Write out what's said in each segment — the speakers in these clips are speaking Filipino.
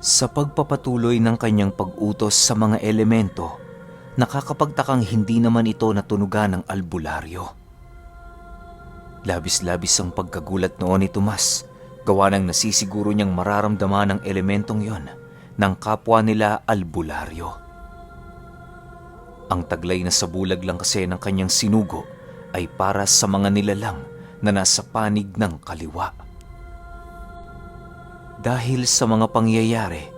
Sa pagpapatuloy ng kanyang pag-utos sa mga elemento, nakakapagtakang hindi naman ito natunugan ng albularyo. Labis-labis ang pagkagulat noon ni Tomas, gawa ng nasisiguro niyang mararamdaman ng elementong yon ng kapwa nila albularyo. Ang taglay na sabulag lang kasi ng kanyang sinugo ay para sa mga nilalang na nasa panig ng kaliwa. Dahil sa mga pangyayari,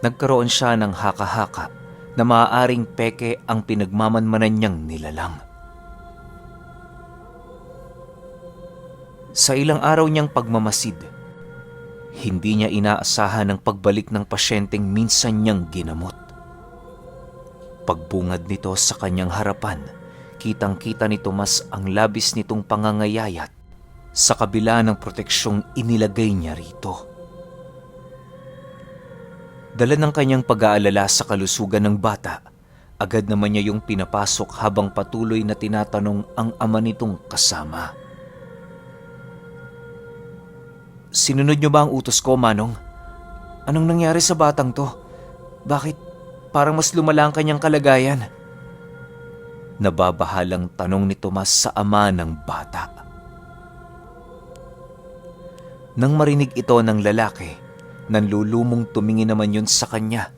nagkaroon siya ng haka-haka na maaaring peke ang pinagmamanmanan niyang nilalang. Sa ilang araw niyang pagmamasid, hindi niya inaasahan ang pagbalik ng pasyenteng minsan niyang ginamot. Pagbungad nito sa kanyang harapan, kitang-kita ni Tomas ang labis nitong pangangayayat sa kabila ng proteksyong inilagay niya rito. Dala ng kanyang pag-aalala sa kalusugan ng bata, agad naman niya yung pinapasok habang patuloy na tinatanong ang ama nitong kasama. "Sinunod niyo ba ang utos ko, Manong? Anong nangyari sa batang to? Bakit parang mas lumala ang kanyang kalagayan?" Nababahalang tanong ni Tomas sa ama ng bata. Nang marinig ito ng lalaki, nanlulumong tumingin naman yun sa kanya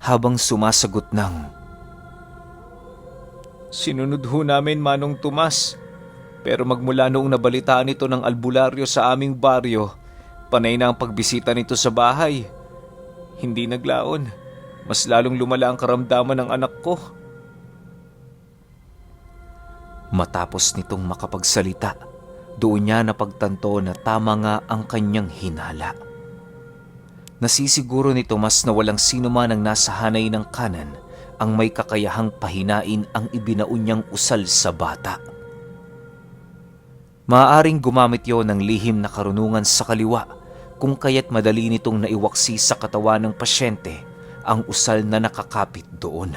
habang sumasagot ng, "Sinunod ho namin, Manong Tomas. Pero magmula noong nabalitaan ito ng albularyo sa aming baryo, panay na ang pagbisita nito sa bahay. Hindi naglaon. Mas lalong lumala ang karamdaman ng anak ko." Matapos nitong makapagsalita, doon niya napagtanto na tama nga ang kanyang hinala. Nasisiguro ni Tomas na walang sino man ang nasa hanay ng kanan ang may kakayahang pahinain ang ibinaon niyang usal sa bata. Maaaring gumamit yon ng lihim na karunungan sa kaliwa kung kaya't madali nitong naiwaksi sa katawan ng pasyente ang usal na nakakapit doon.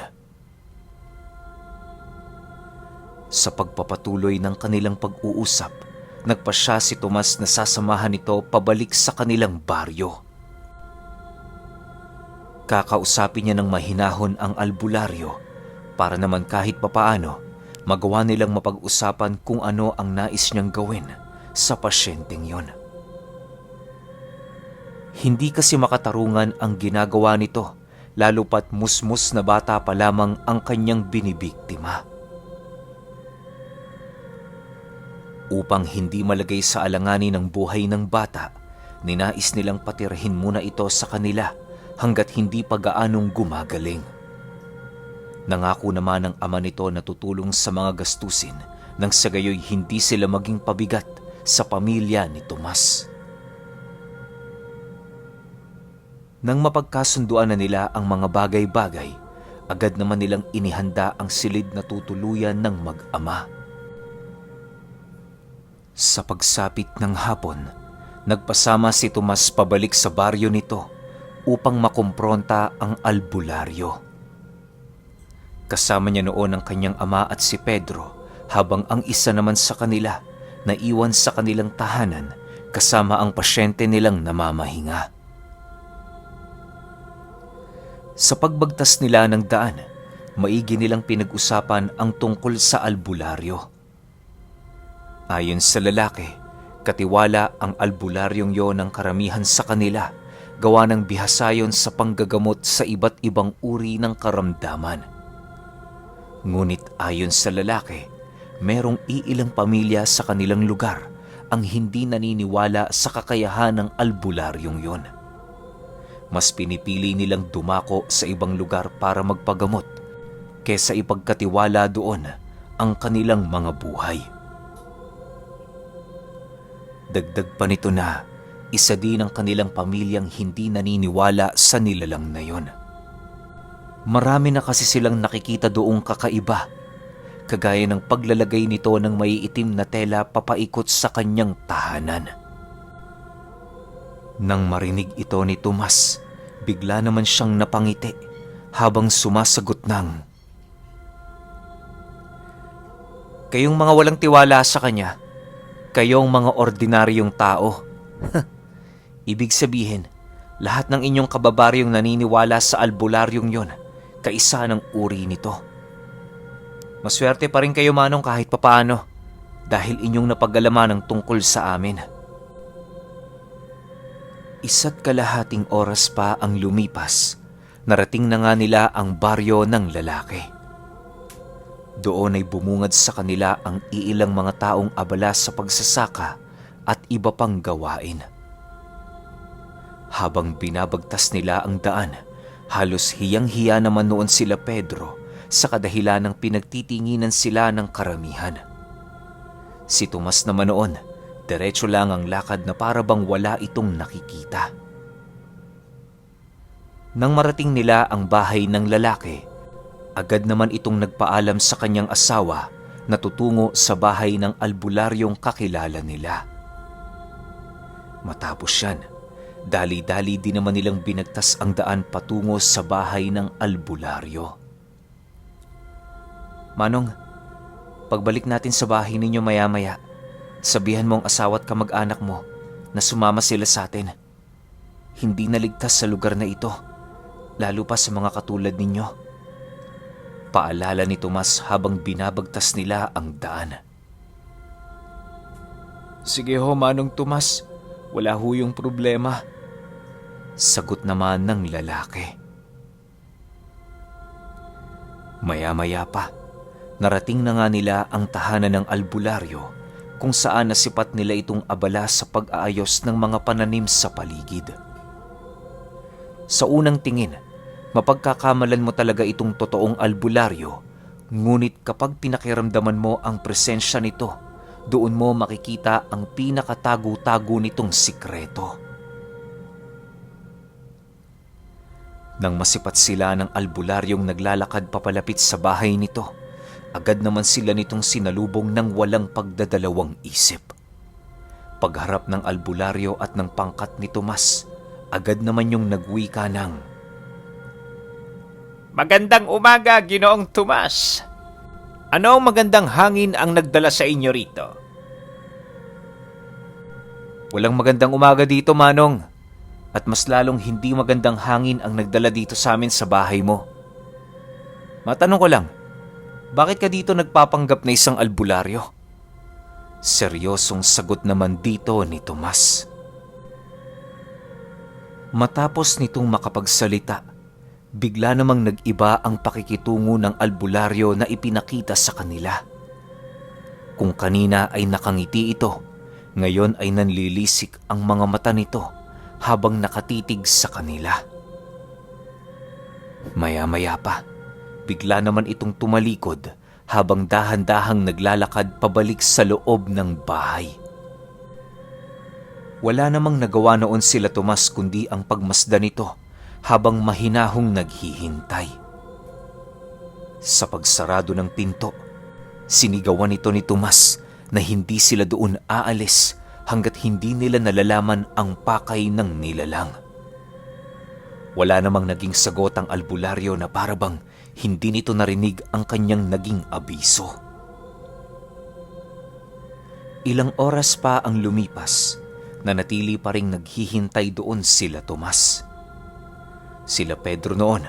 Sa pagpapatuloy ng kanilang pag-uusap, nagpasya si Tomas na sasamahan nito pabalik sa kanilang baryo. Kakausapin niya ng mahinahon ang albularyo para naman kahit papaano magawa nilang mapag-usapan kung ano ang nais niyang gawin sa pasyenteng yon. Hindi kasi makatarungan ang ginagawa nito, lalo pat musmus na bata pa lamang ang kanyang binibiktima. Upang hindi malagay sa alanganin ng buhay ng bata, ninais nilang patirahin muna ito sa kanila hanggat hindi pa gaanong gumagaling. Nangako naman ang ama nito na tutulong sa mga gastusin nang sa gayoy hindi sila maging pabigat sa pamilya ni Tomas. Nang mapagkasunduan na nila ang mga bagay-bagay, agad naman nilang inihanda ang silid na tutuluyan ng mag-ama. Sa pagsapit ng hapon, nagpasama si Tomas pabalik sa baryo nito upang makumpronta ang albularyo. Kasama niya noon ang kanyang ama at si Pedro, habang ang isa naman sa kanila naiwan sa kanilang tahanan kasama ang pasyente nilang namamahinga. Sa pagbagtas nila ng daan, maigi nilang pinag-usapan ang tungkol sa albularyo. Ayon sa lalaki, katiwala ang albularyong yon ng karamihan sa kanila, gawa ng bihasayon sa panggagamot sa iba't ibang uri ng karamdaman. Ngunit ayon sa lalaki, merong iilang pamilya sa kanilang lugar ang hindi naniniwala sa kakayahan ng albularyong yon. Mas pinipili nilang dumako sa ibang lugar para magpagamot kesa ipagkatiwala doon ang kanilang mga buhay. Dagdag pa nito na isa din ang kanilang pamilyang hindi naniniwala sa nilalang na yon. Marami na kasi silang nakikita doong kakaiba, kagaya ng paglalagay nito ng maiitim na tela papaikot sa kanyang tahanan. Nang marinig ito ni Tomas, bigla naman siyang napangiti habang sumasagot ng, "Kayong mga walang tiwala sa kanya, kayong mga ordinaryong tao. Ibig sabihin, Lahat ng inyong kababaryong naniniwala sa albularyong yon, kaisa ng uri nito. Maswerte pa rin kayo, Manong, kahit papaano, dahil inyong napag-alaman ng tungkol sa amin. 1.5 oras pa ang lumipas, narating na nga nila ang baryo ng lalaki. Doon ay bumungad sa kanila ang iilang mga taong abala sa pagsasaka at iba pang gawain. Habang binabagtas nila ang daan, halos hiyang-hiya naman noon sila Pedro sa kadahilan ng pinagtitinginan sila ng karamihan. Si Tomas naman noon, diretso lang ang lakad na para bang wala itong nakikita. Nang marating nila ang bahay ng lalaki, agad naman itong nagpaalam sa kanyang asawa na tutungo sa bahay ng albularyong kakilala nila. Matapos yan, dali-dali din naman nilang binagtas ang daan patungo sa bahay ng albularyo. Manong, pagbalik natin sa bahay ninyo maya-maya, sabihan mo ang asawa at kamag-anak mo na sumama sila sa atin. Hindi naligtas sa lugar na ito, lalo pa sa mga katulad ninyo. Paalala ni Tomas habang binabagtas nila ang daan. Sige ho, Manong Tomas, wala ho yung problema. Sagot naman ng lalaki. Maya-maya pa, narating na nga nila ang tahanan ng albularyo kung saan nasipat nila itong abala sa pag-aayos ng mga pananim sa paligid. Sa unang tingin, mapagkakamalan mo talaga itong totoong albularyo, ngunit kapag pinakiramdaman mo ang presensya nito, doon mo makikita ang pinakatago-tago nitong sikreto. Nang masipat sila ng albularyong naglalakad papalapit sa bahay nito, agad naman sila nitong sinalubong ng walang pagdadalawang isip. Pagharap ng albularyo at ng pangkat ni Tomas, agad naman yung nagwika ng, Magandang umaga, Ginoong Tomas. Ano ang magandang hangin ang nagdala sa inyo rito? Walang magandang umaga dito, Manong. At mas lalong hindi magandang hangin ang nagdala dito sa amin sa bahay mo. Matanong ko lang, bakit ka dito nagpapanggap na isang albularyo? Seryosong sagot naman dito ni Tomas. Matapos nitong makapagsalita, bigla namang nag-iba ang pakikitungo ng albularyo na ipinakita sa kanila. Kung kanina ay nakangiti ito, ngayon ay nanlilisik ang mga mata nito habang nakatitig sa kanila. Maya-maya pa, bigla naman itong tumalikod habang dahan-dahang naglalakad pabalik sa loob ng bahay. Wala namang nagawa noon sila Tomas kundi ang pagmasdan nito habang mahinahong naghihintay. Sa pagsarado ng pinto, sinigawan ito ni Tomas na hindi sila doon aalis hanggat hindi nila nalalaman ang pakay ng nilalang. Wala namang naging sagot ang albularyo na parabang hindi nito narinig ang kanyang naging abiso. Ilang oras pa ang lumipas, nanatili pa ring naghihintay doon sila Tomas. Sila Pedro noon,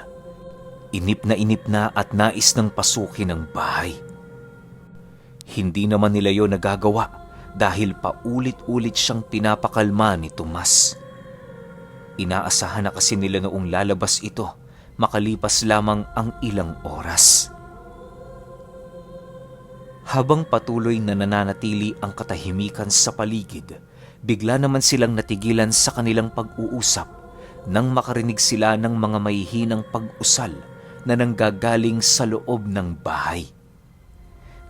inip na at nais ng pasukin ang bahay. Hindi naman nila yon nagagawa dahil paulit-ulit siyang pinapakalma ni Tomas. Inaasahan na kasi nila noong lalabas ito makalipas lamang ang ilang oras. Habang patuloy na nananatili ang katahimikan sa paligid, bigla naman silang natigilan sa kanilang pag-uusap nang makarinig sila ng mga mahihinang pag-usal na nanggagaling sa loob ng bahay.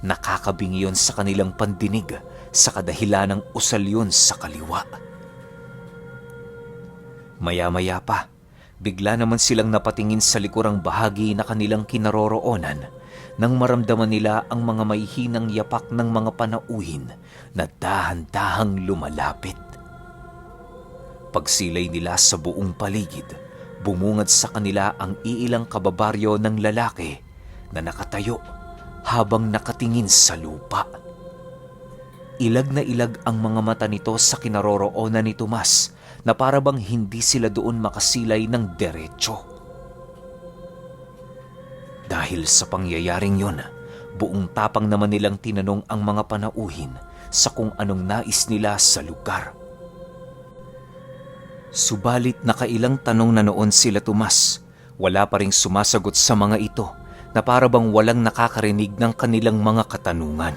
Nakakabingi yon sa kanilang pandinig sa kadahilan ng usal yun sa kaliwa. Maya-maya pa, bigla naman silang napatingin sa likurang bahagi na kanilang kinaroroonan nang maramdaman nila ang mga mahihinang yapak ng mga panauhin na dahan-dahang lumalapit. Pagsilay nila sa buong paligid, bumungad sa kanila ang iilang kababaryo ng lalaki na nakatayo habang nakatingin sa lupa. Ilag na ilag ang mga mata nito sa kinaroroonan ni Tomas na para bang hindi sila doon makasilay ng diretso. Dahil sa pangyayaring yon, buong tapang naman nilang tinanong ang mga panauhin sa kung anong nais nila sa lugar. Subalit nakailang tanong na noon sila Tomas, wala pa ring sumasagot sa mga ito na para bang walang nakakarinig ng kanilang mga katanungan.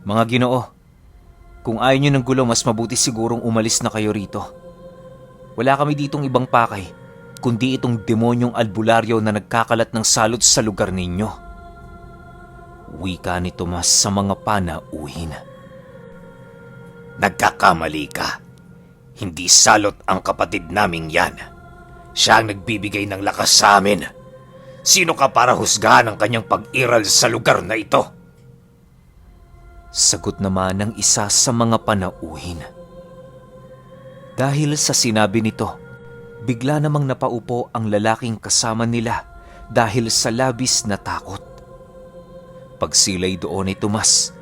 Mga Ginoo, kung ayaw nyo ng gulo, mas mabuti sigurong umalis na kayo rito. Wala kami ditong ibang pakay, kundi itong demonyong albularyo na nagkakalat ng salot sa lugar ninyo. Wika ni Tomas sa mga panauhin. Nagkakamali ka. Hindi salot ang kapatid naming yan. Siya ang nagbibigay ng lakas sa amin. Sino ka para husgahan ang kanyang pag-iral sa lugar na ito? Sagot naman ng isa sa mga panauhin. Dahil sa sinabi nito, bigla namang napaupo ang lalaking kasama nila dahil sa labis na takot. Pagsilay doon ni Tomas,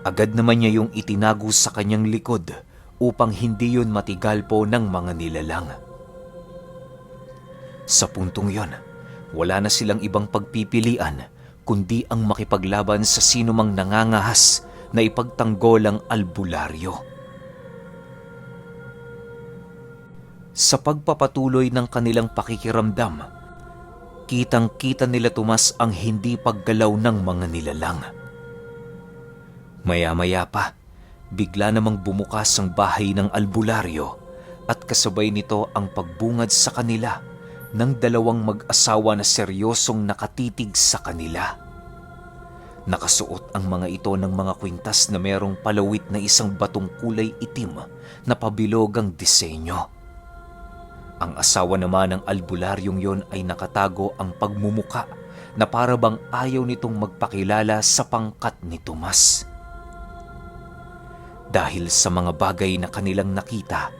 agad naman niya yung itinago sa kanyang likod upang hindi yun matigalpo ng mga nilalang. Sa puntong yon, wala na silang ibang pagpipilian kundi ang makipaglaban sa sinumang nangangahas na ipagtanggol ang albularyo. Sa pagpapatuloy ng kanilang pakikiramdam, kitang-kita nila Tomas ang hindi paggalaw ng mga nilalang. Maya-maya pa, bigla namang bumukas ang bahay ng albularyo at kasabay nito ang pagbungad sa kanila ng dalawang mag-asawa na seryosong nakatitig sa kanila. Nakasuot ang mga ito ng mga kwintas na merong palawit na isang batong kulay itim na pabilogang disenyo. Ang asawa naman ng albularyong yon ay nakatago ang pagmumuka na para bang ayaw nitong magpakilala sa pangkat ni Tomas. Dahil sa mga bagay na kanilang nakita,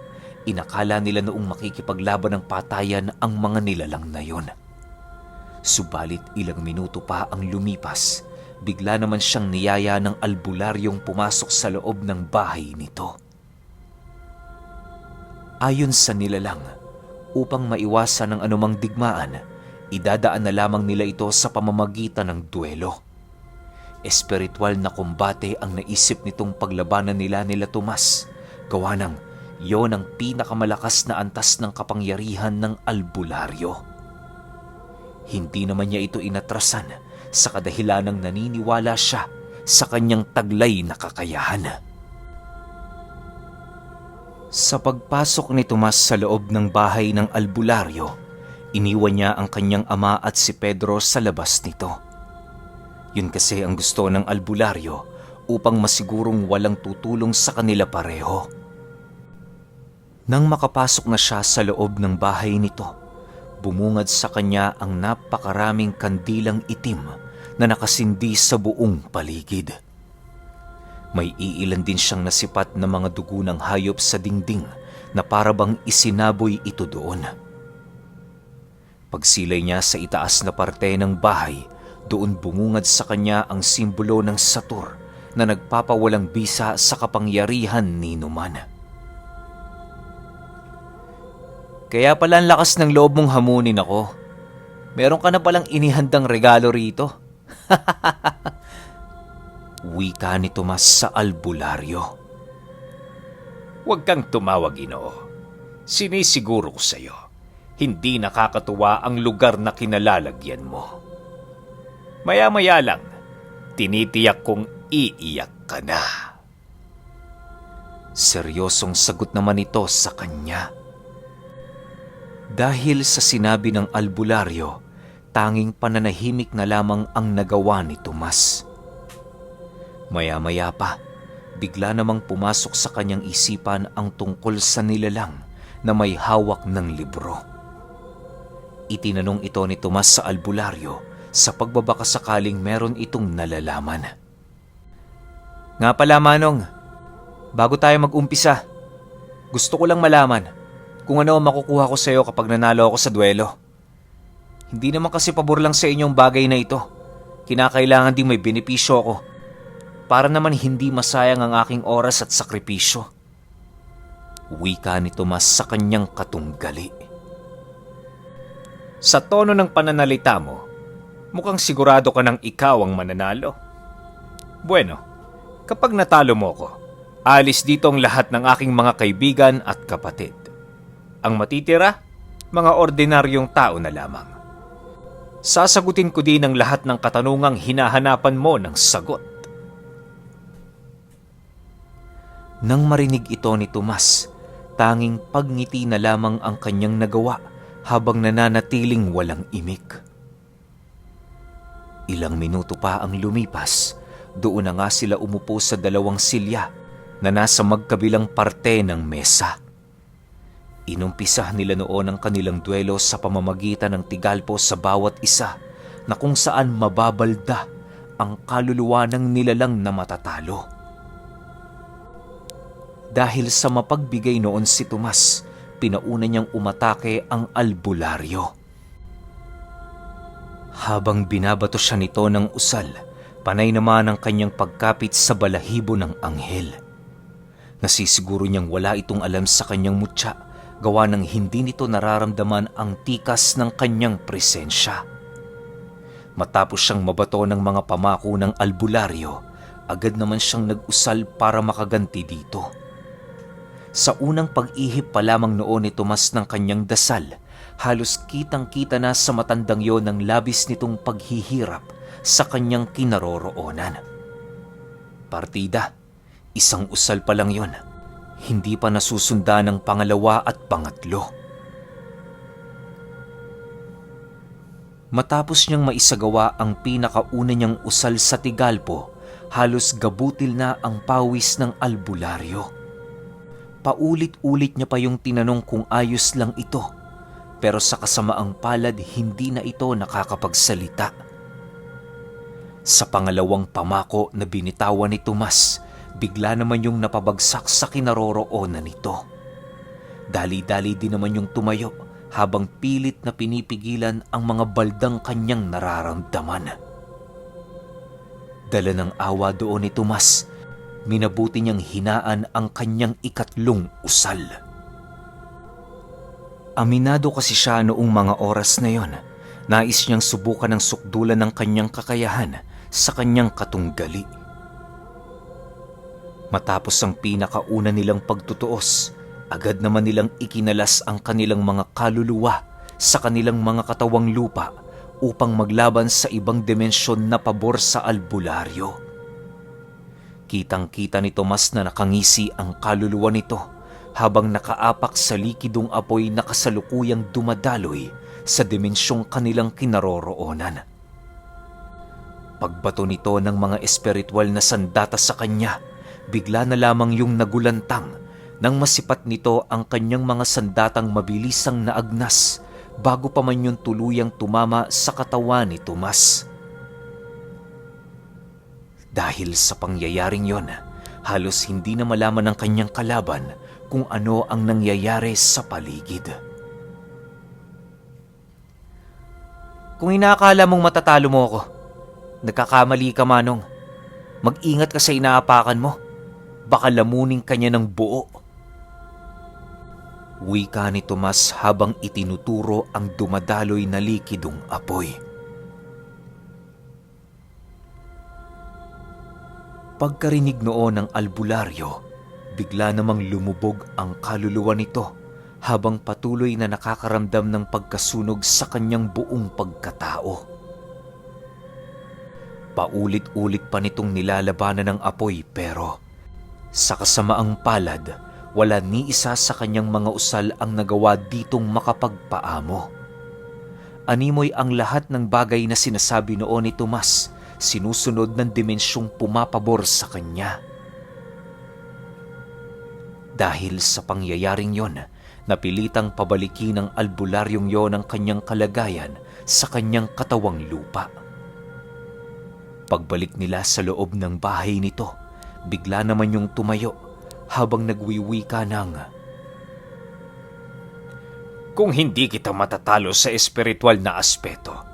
inakala nila noong makikipaglaban ng patayan ang mga nilalang na yon. Subalit ilang minuto pa ang lumipas, bigla naman siyang niyaya ng albularyong pumasok sa loob ng bahay nito. Ayon sa nilalang, upang maiwasan ang anumang digmaan, idadaan na lamang nila ito sa pamamagitan ng duelo. Espiritual na kumbate ang naisip nitong paglabanan nila Tomas, gawa ng yon ang pinakamalakas na antas ng kapangyarihan ng albularyo. Hindi naman niya ito inatrasan sa kadahilanang naniniwala siya sa kanyang taglay na kakayahan. Sa pagpasok ni Tomas sa loob ng bahay ng albularyo, iniwan niya ang kanyang ama at si Pedro sa labas nito. Yun kasi ang gusto ng albularyo upang masigurong walang tutulong sa kanila pareho. Nang makapasok na siya sa loob ng bahay nito, bumungad sa kanya ang napakaraming kandilang itim na nakasindi sa buong paligid. May iilan din siyang nasipat na mga dugo ng hayop sa dingding na para bang isinaboy ito doon. Pagsilay niya sa itaas na parte ng bahay, doon bumungad sa kanya ang simbolo ng Satur na nagpapawalang bisa sa kapangyarihan ni Numan. Kaya pala ang lakas ng loob mong hamunin ako. Meron ka na palang inihandang regalo rito. Wika ni Tomas sa albularyo. Huwag kang tumawag, Ginoo. Sinisiguro ko sa iyo, hindi nakakatuwa ang lugar na kinalalagyan mo. Maya-maya lang, tinitiyak kong iiyak ka na. Seryosong sagot naman ito sa kanya. Dahil sa sinabi ng albularyo, tanging pananahimik na lamang ang nagawa ni Tomas. Maya-maya pa, bigla namang pumasok sa kanyang isipan ang tungkol sa nilalang na may hawak ng libro. Itinanong ito ni Tomas sa albularyo sa pagbabaka sakaling meron itong nalalaman. Nga pala, Manong, bago tayo mag-umpisa, gusto ko lang malaman kung ano ang makukuha ko sa iyo kapag nanalo ako sa duelo. Hindi naman kasi pabor lang sa inyong bagay na ito. Kinakailangan din may benepisyo ako para naman hindi masayang ang aking oras at sakripisyo. Wika ni Tomas sa kanyang katunggali. Sa tono ng pananalita mo, mukhang sigurado ka ng ikaw ang mananalo. Bueno, kapag natalo mo ko, alis dito ang lahat ng aking mga kaibigan at kapatid. Ang matitira, mga ordinaryong tao na lamang. Sasagutin ko din ang lahat ng katanungang hinahanapan mo ng sagot. Nang marinig ito ni Tomas, tanging pagngiti na lamang ang kanyang nagawa habang nananatiling walang imik. Ilang minuto pa ang lumipas, doon na nga sila umupo sa dalawang silya na nasa magkabilang parte ng mesa. Inumpisa nila noon ang kanilang duelo sa pamamagitan ng tigalpo sa bawat isa na kung saan mababalda ang kaluluwa ng nilalang na matatalo. Dahil sa mapagbigay noon si Tomas, pinauna niyang umatake ang albularyo. Habang binabato siya nito ng usal, panay naman ang kanyang pagkapit sa balahibo ng anghel. Nasisiguro niyang wala itong alam sa kanyang mutya, gawa ng hindi nito nararamdaman ang tikas ng kanyang presensya. Matapos siyang mabato ng mga pamako ng albularyo, agad naman siyang nag-usal para makaganti dito. Sa unang pag-ihip pa lamang noon ni Tomas ng kanyang dasal, halos kitang-kita na sa matandang yon ang labis nitong paghihirap sa kanyang kinaroroonan. Partida, isang usal pa lang yon. Hindi pa nasusunda ng pangalawa at pangatlo. Matapos niyang maisagawa ang pinakauna niyang usal sa tigalpo, halos gabutil na ang pawis ng albularyo. Paulit-ulit niya pa yung tinanong kung ayos lang ito, pero sa kasamaang palad hindi na ito nakakapagsalita. Sa pangalawang pamako na binitawan ni Tomas, bigla naman yung napabagsak sa kinaroroonan nito. Dali-dali din naman yung tumayo habang pilit na pinipigilan ang mga baldang kanyang nararamdaman. Dala ng awa doon ni Tomas, minabuti niyang hinaan ang kanyang ikatlong usal. Aminado kasi siya noong mga oras na yon. Nais niyang subukan ng sukdulan ng kanyang kakayahan sa kanyang katunggali. Matapos ang pinakauna nilang pagtutuos, agad naman nilang ikinalas ang kanilang mga kaluluwa sa kanilang mga katawang lupa upang maglaban sa ibang dimensyon na pabor sa albularyo. Kitang-kita ni Tomas na nakangisi ang kaluluwa nito habang nakaapak sa likidong apoy na kasalukuyang dumadaloy sa dimensyong kanilang kinaroroonan. Pagbato nito ng mga espiritual na sandata sa kanya, bigla na lamang yung nagulantang nang masipat nito ang kanyang mga sandatang mabilisang naagnas bago pa man yung tuluyang tumama sa katawan ni Tomas. Dahil sa pangyayaring yon, halos hindi na malaman ng kanyang kalaban kung ano ang nangyayari sa paligid. Kung inaakala mong matatalo mo ako, nagkakamali ka, Manong. Mag-ingat ka sa inaapakan mo. Baka lamunin ka niya ng buo. Wika ni Tomas habang itinuturo ang dumadaloy na likidong apoy. Pagkarinig noon ng albularyo, bigla namang lumubog ang kaluluwa nito habang patuloy na nakakaramdam ng pagkasunog sa kanyang buong pagkatao. Paulit-ulit pa nitong nilalabanan ng apoy pero sa kasamaang palad, wala ni isa sa kanyang mga usal ang nagawa ditong makapagpaamo. Animoy ang lahat ng bagay na sinasabi noon ni Tomas, sinusunod ng dimensyong pumapabor sa kanya. Dahil sa pangyayaring yon, napilitang pabalikin ng albularyong yon ang kanyang kalagayan sa kanyang katawang lupa. Pagbalik nila sa loob ng bahay nito, bigla naman yung tumayo habang nagwiwika ng, "Kung hindi kita matatalo sa espiritual na aspeto,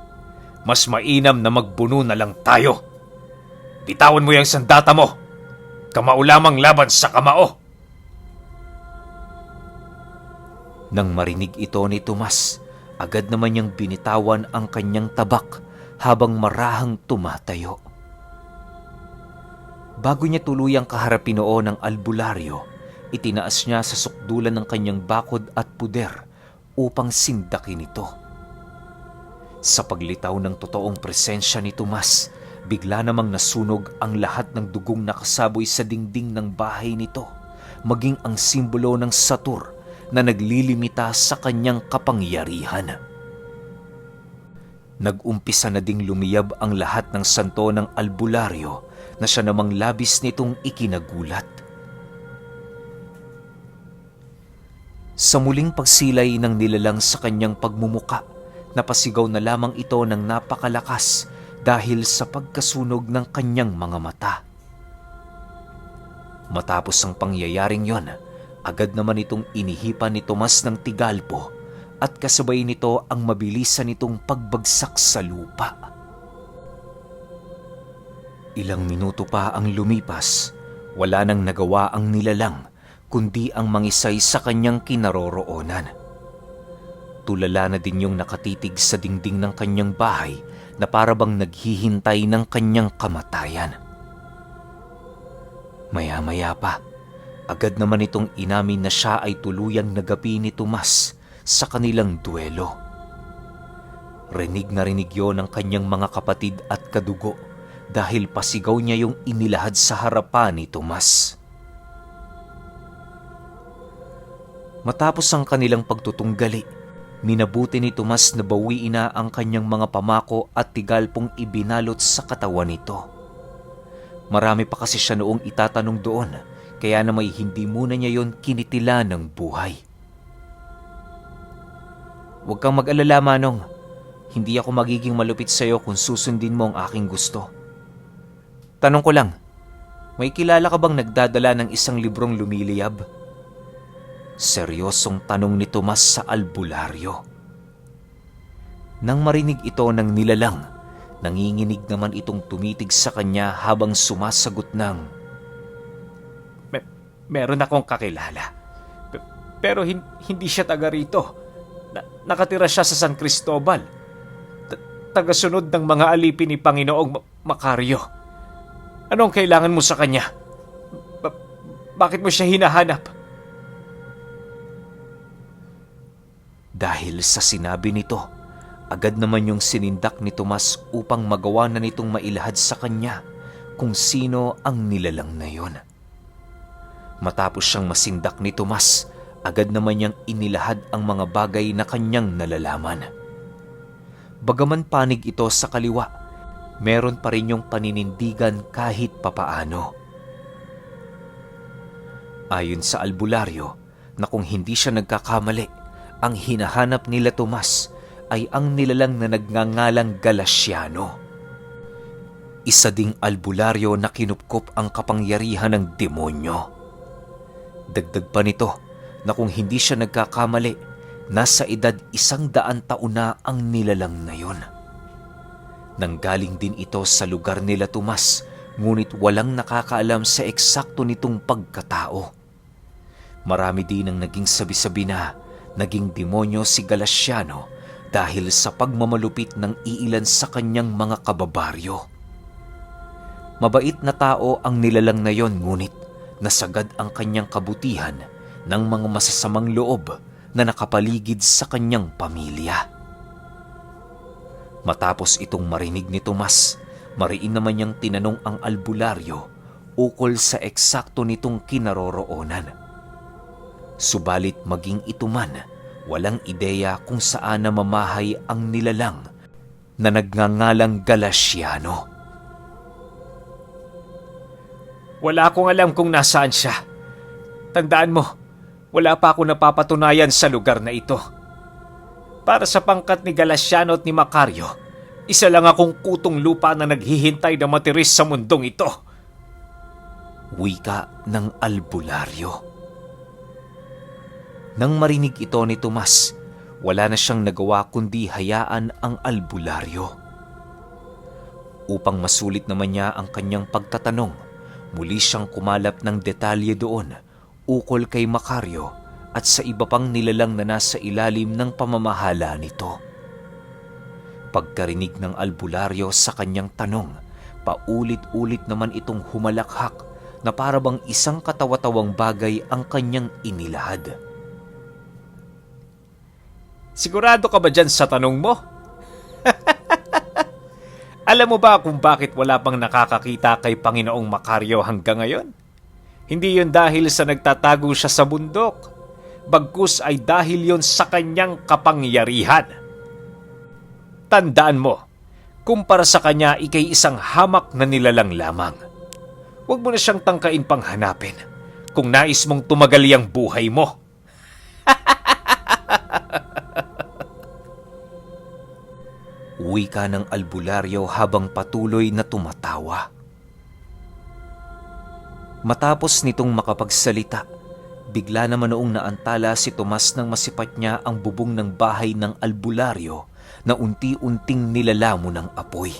mas mainam na magbuno na lang tayo. Bitawan mo yung sandata mo. Kamao lamang laban sa kamao." Nang marinig ito ni Tomas, agad naman niyang binitawan ang kanyang tabak habang marahang tumatayo. Bago niya tuluyang kaharapin noon ang albularyo, itinaas niya sa sukdulan ng kanyang bakod at puder upang sindakin ito. Sa paglitaw ng totoong presensya ni Tomas, bigla namang nasunog ang lahat ng dugong nakasaboy sa dingding ng bahay nito, maging ang simbolo ng Satur na naglilimita sa kanyang kapangyarihan. Nag-umpisa na ding lumiyab ang lahat ng santo ng albularyo na siya namang labis nitong ikinagulat. Sa muling pagsilay ng nilalang sa kanyang pagmumuka, napasigaw na lamang ito ng napakalakas dahil sa pagkasunog ng kanyang mga mata. Matapos ang pangyayaring yon, agad naman itong inihipan ni Tomas ng tigalpo at kasabay nito ang mabilisan nitong pagbagsak sa lupa. Ilang minuto pa ang lumipas, wala nang nagawa ang nilalang kundi ang mangisay sa kanyang kinaroroonan. Tulala na din yung nakatitig sa dingding ng kanyang bahay na parabang naghihintay ng kanyang kamatayan. Maya-maya pa, agad naman itong inamin na siya ay tuluyang nagapi ni Tomas sa kanilang duelo. Rinig na rinig yon ng kanyang mga kapatid at kadugo dahil pasigaw niya yung inilahad sa harapan ni Tomas. Matapos ang kanilang pagtutunggali, minabuti ni Tomas na bawiin na ang kanyang mga pamako at tigalpong ibinalot sa katawan nito. Marami pa kasi siya noong itatanong doon, kaya na may hindi muna niya yon kinitila ng buhay. Huwag kang mag-alala, Manong. Hindi ako magiging malupit sa iyo kung susundin mo ang aking gusto. Tanong ko lang, may kilala ka bang nagdadala ng isang librong lumiliyab? Seryosong tanong ni Tomas sa albularyo. Nang marinig ito ng nilalang, nanginginig naman itong tumitig sa kanya habang sumasagot ng, Meron akong kakilala. Pero hindi siya taga rito. Nakatira siya sa San Cristobal. Tagasunod ng mga alipin ni Panginoong Macario. Anong kailangan mo sa kanya? Bakit mo siya hinahanap? Dahil sa sinabi nito, agad naman yung sinindak ni Tomas upang magawa na nitong mailahad sa kanya kung sino ang nilalang na yon. Matapos siyang masindak ni Tomas, agad naman niyang inilahad ang mga bagay na kanyang nalalaman. Bagaman panig ito sa kaliwa, meron pa rin yung paninindigan kahit papaano. Ayon sa albularyo, na kung hindi siya nagkakamali, ang hinahanap nila Tomas ay ang nilalang na nagngangalang Galasiano. Isa ding albularyo na kinupkop ang kapangyarihan ng demonyo. Dagdag pa nito na kung hindi siya nagkakamali, nasa edad 100 taon na ang nilalang na yon. Nanggaling din ito sa lugar nila Tomas, ngunit walang nakakaalam sa eksakto nitong pagkatao. Marami din ang naging sabi-sabi na naging demonyo si Galasiano dahil sa pagmamalupit ng iilan sa kanyang mga kababaryo. Mabait na tao ang nilalang na yon, ngunit nasagad ang kanyang kabutihan ng mga masasamang loob na nakapaligid sa kanyang pamilya. Matapos itong marinig ni Tomas, mariin naman niyang tinanong ang albularyo ukol sa eksakto nitong kinaroroonan. Subalit maging ito man, walang ideya kung saan namamahay ang nilalang na nagngangalang Galasiano. Wala akong alam kung nasaan siya. Tandaan mo, wala pa ako napapatunayan sa lugar na ito. Para sa pangkat ni Galasiano at ni Macario, isa lang akong kutong lupa na naghihintay na matiris sa mundong ito. Wika ng albularyo. Nang marinig ito ni Tomas, wala na siyang nagawa kundi hayaan ang albularyo. Upang masulit naman niya ang kanyang pagtatanong, muli siyang kumalap ng detalye doon ukol kay Macario at sa iba pang nilalang na nasa ilalim ng pamamahala nito. Pagkarinig ng albularyo sa kanyang tanong, paulit-ulit naman itong humalakhak na para bang isang katawa-tawang bagay ang kanyang inilahad. Sigurado ka ba dyan sa tanong mo? Alam mo ba kung bakit wala pang nakakakita kay Panginoong Macario hanggang ngayon? Hindi yun dahil sa nagtatago siya sa bundok. Bagkus ay dahil yon sa kanyang kapangyarihan. Tandaan mo, kumpara sa kanya ikay isang hamak na nilalang lamang. Huwag mo na siyang tangkain pang hanapin kung nais mong tumagali ang buhay mo. Wika ng albularyo habang patuloy na tumatawa. Matapos nitong makapagsalita, bigla naman noong naantala si Tomas nang masipat niya ang bubong ng bahay ng albularyo na unti-unting nilalamo ng apoy.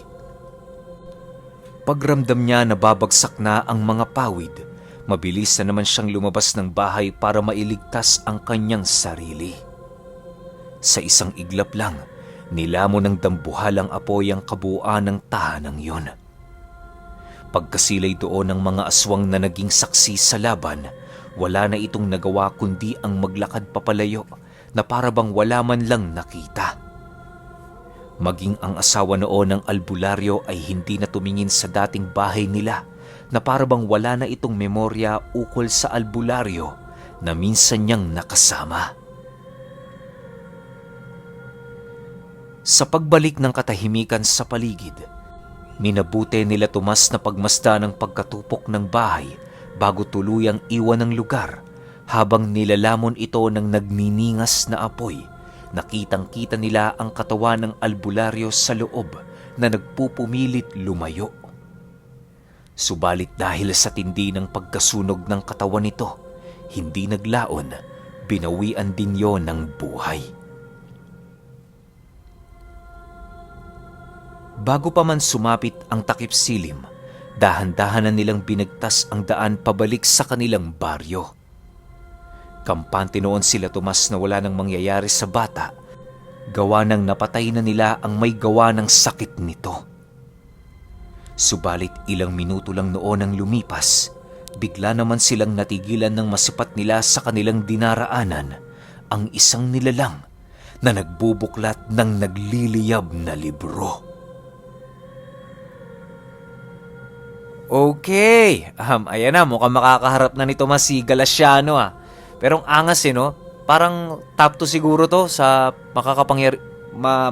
Pagramdam niya na babagsak na ang mga pawid, mabilis na naman siyang lumabas ng bahay para mailigtas ang kanyang sarili. Sa isang iglap lang, nilamo ng dambuhalang apoy ang kabuuan ng tahanang yon. Pagkasilay doon ng mga aswang na naging saksi sa laban, wala na itong nagawa kundi ang maglakad papalayo na para bang wala man lang nakita. Maging ang asawa noon ng albularyo ay hindi na tumingin sa dating bahay nila na para bang wala na itong memorya ukol sa albularyo na minsan niyang nakasama. Sa pagbalik ng katahimikan sa paligid, minabuti nila Tomas na pagmasdan ng pagkatupok ng bahay bago tuluyang iwan ng lugar. Habang nilalamon ito ng nagniningas na apoy, nakitang-kita nila ang katawan ng albularyo sa loob na nagpupumilit lumayo. Subalit dahil sa tindi ng pagkasunog ng katawan nito, hindi naglaon, binawian din yon ng buhay. Bago pa man sumapit ang takip silim, dahan-dahan na nilang binagtas ang daan pabalik sa kanilang baryo. Kampante noon sila Tomas na wala nang mangyayari sa bata, gawa ng napatay na nila ang may gawa ng sakit nito. Subalit ilang minuto lang noon ang lumipas, bigla naman silang natigilan ng masipat nila sa kanilang dinaraanan ang isang nilalang na nagbubuklat ng nagliliyab na libro. Okay, ayan na, mukhang makakaharap na ni Tomas si Galasiano Pero ang angas no? Parang top 2 siguro to sa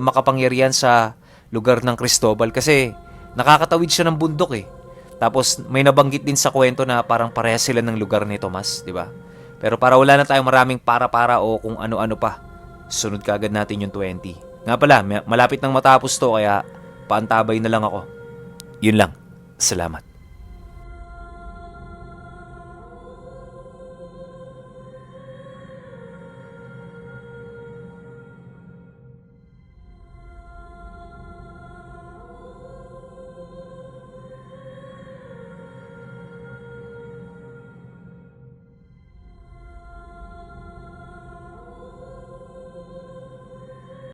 makapangyarihan sa lugar ng Cristobal kasi nakakatawid siya ng bundok Tapos may nabanggit din sa kwento na parang parehas sila ng lugar ni Tomas, di ba? Pero para wala na tayong maraming para-para o kung ano-ano pa, sunod kaagad natin yung 20. Nga pala, malapit nang matapos to kaya paantabay na lang ako. Yun lang. Salamat.